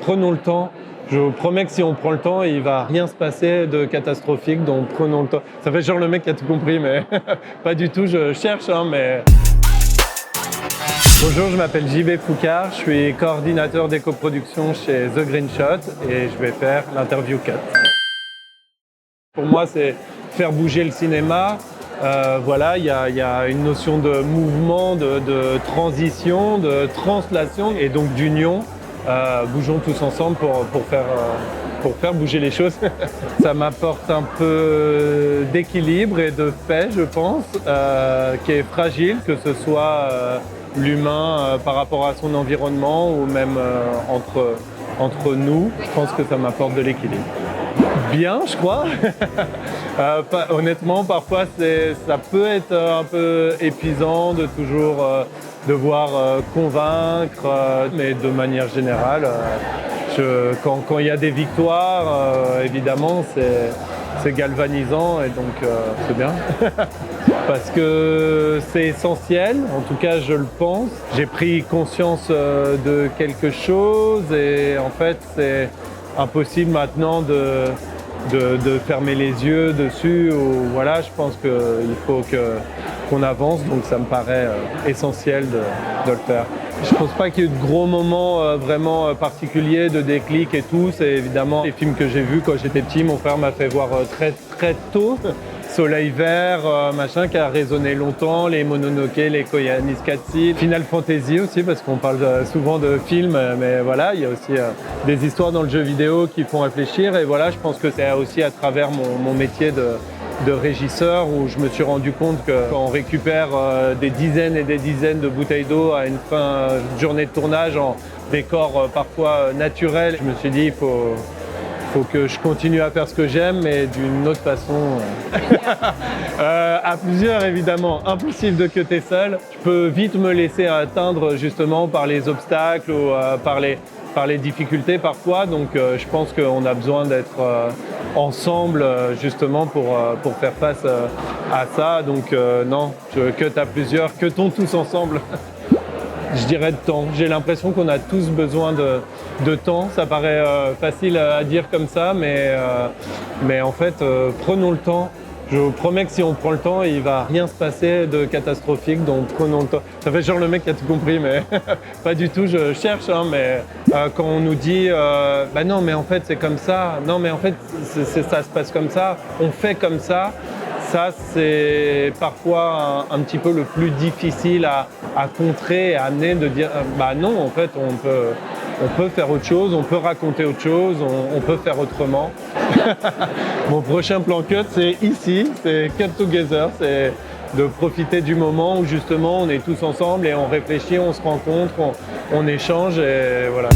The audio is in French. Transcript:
Prenons le temps. Je vous promets que si on prend le temps, il va rien se passer de catastrophique, donc prenons le temps. Ça fait genre le mec qui a tout compris, mais pas du tout, je cherche, mais... Bonjour, je m'appelle JB Foucard, je suis coordinateur d'éco-production chez The Green Shot et je vais faire l'interview cut. Pour moi, c'est faire bouger le cinéma. Voilà, il y a une notion de mouvement, de transition, de translation et donc d'union. Bougeons tous ensemble pour faire bouger les choses. Ça m'apporte un peu d'équilibre et de paix, je pense, qui est fragile, que ce soit l'humain par rapport à son environnement ou même entre nous. Je pense que ça m'apporte de l'équilibre. Bien, je crois. Honnêtement, parfois, ça peut être un peu épuisant de toujours devoir convaincre, mais de manière générale, quand il y a des victoires, évidemment, c'est galvanisant et donc c'est bien. Parce que c'est essentiel, en tout cas je le pense. J'ai pris conscience de quelque chose et en fait c'est impossible maintenant de fermer les yeux dessus. Ou, voilà, je pense qu'il faut qu'on avance, donc ça me paraît essentiel de le faire. Je ne pense pas qu'il y ait eu de gros moments vraiment particuliers, de déclic et tout. C'est évidemment les films que j'ai vus quand j'étais petit. Mon frère m'a fait voir très très tôt. Soleil vert, machin, qui a résonné longtemps, les Mononoke, les Koyaanisqatsi, Final Fantasy aussi, parce qu'on parle souvent de films, mais voilà, il y a aussi des histoires dans le jeu vidéo qui font réfléchir, et voilà, je pense que c'est aussi à travers mon métier de régisseur où je me suis rendu compte que quand on récupère des dizaines et des dizaines de bouteilles d'eau à une fin de journée de tournage en décor parfois naturel, je me suis dit, il faut que je continue à faire ce que j'aime, mais d'une autre façon. À plusieurs, évidemment. Impossible de cutter seul. Je peux vite me laisser atteindre justement par les obstacles ou par les difficultés parfois. Donc je pense qu'on a besoin d'être ensemble justement pour faire face à ça. Donc non, je cut à plusieurs, cuttons tous ensemble. Je dirais de temps. J'ai l'impression qu'on a tous besoin de temps. Ça paraît facile à dire comme ça, mais en fait, prenons le temps. Je vous promets que si on prend le temps, il va rien se passer de catastrophique, donc prenons le temps. Ça fait genre le mec qui a tout compris, mais pas du tout, je cherche, mais quand on nous dit bah non, mais en fait c'est comme ça, non, mais en fait ça se passe comme ça, on fait comme ça. Ça, c'est parfois un petit peu le plus difficile à contrer et à amener, de dire bah non, en fait, on peut faire autre chose, on peut raconter autre chose, on peut faire autrement. Mon prochain plan cut, c'est ici, c'est Cut Together, c'est de profiter du moment où justement on est tous ensemble et on réfléchit, on se rencontre, on échange et voilà.